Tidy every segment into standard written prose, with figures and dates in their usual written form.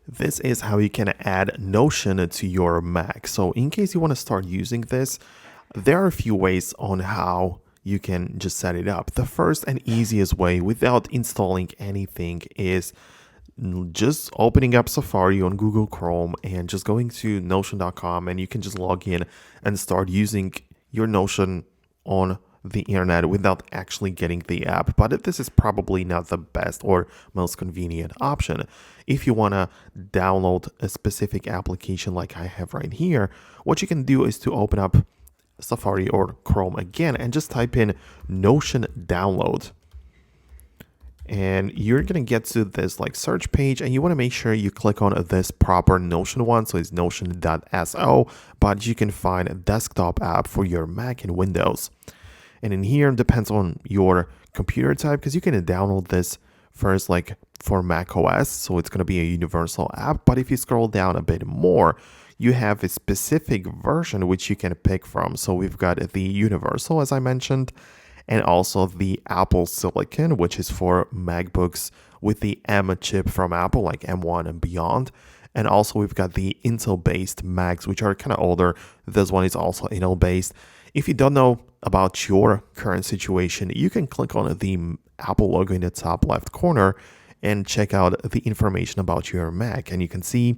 This is how you can add Notion to your Mac. So in case you want to start using this, there are a few ways on how you can just set it up. The first and easiest way without installing anything is just opening up Safari on Google Chrome and just going to notion.com, and you can just log in and start using your Notion on the internet without actually getting the app. But this is probably not the best or most convenient option. If you want to download a specific application like I have right here, what you can do is to open up Safari or Chrome again and just type in Notion download. And you're going to get to this like search page, and you want to make sure you click on this proper Notion one. So it's notion.so, but you can find a desktop app for your Mac and Windows. And in here, it depends on your computer type, because you can download this first like for Mac OS. So it's going to be a universal app. But if you scroll down a bit more, you have a specific version which you can pick from. So we've got the universal, as I mentioned, and also the Apple Silicon, which is for MacBooks with the M chip from Apple, like M1 and beyond. And also we've got the Intel-based Macs, which are kind of older. This one is also Intel-based. If you don't know about your current situation, you can click on the Apple logo in the top left corner and check out the information about your Mac. And you can see,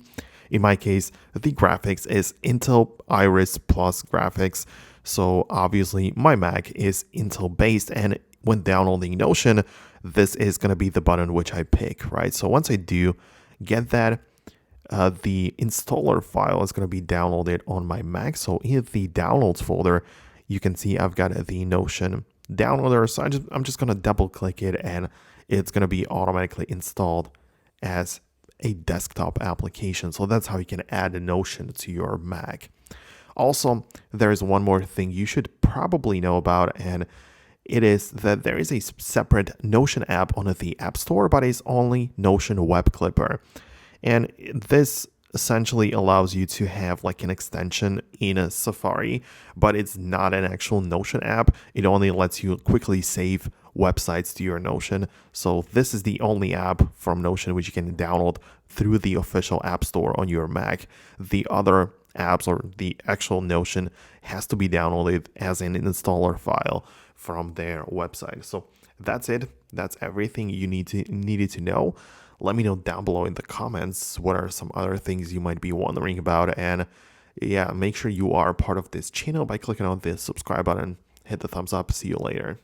in my case, the graphics is Intel Iris Plus graphics. So obviously my Mac is Intel based, and when downloading Notion, this is going to be the button which I pick, right? So once I do get that, the installer file is going to be downloaded on my Mac. So in the downloads folder, you can see I've got the Notion downloader. So I'm just going to double click it, and it's going to be automatically installed as a desktop application. So that's how you can add a Notion to your Mac. Also, there is one more thing you should probably know about, and it is that there is a separate Notion app on the App Store, but it's only Notion Web Clipper. And this essentially allows you to have like an extension in a Safari, but it's not an actual Notion app. It only lets you quickly save websites to your Notion. So this is the only app from Notion which you can download through the official App Store on your Mac. The other apps or the actual Notion has to be downloaded as an installer file from their website. So that's it. That's everything you needed to know. Let me know down below in the comments what are some other things you might be wondering about. And yeah, make sure you are part of this channel by clicking on the subscribe button. Hit the thumbs up. See you later.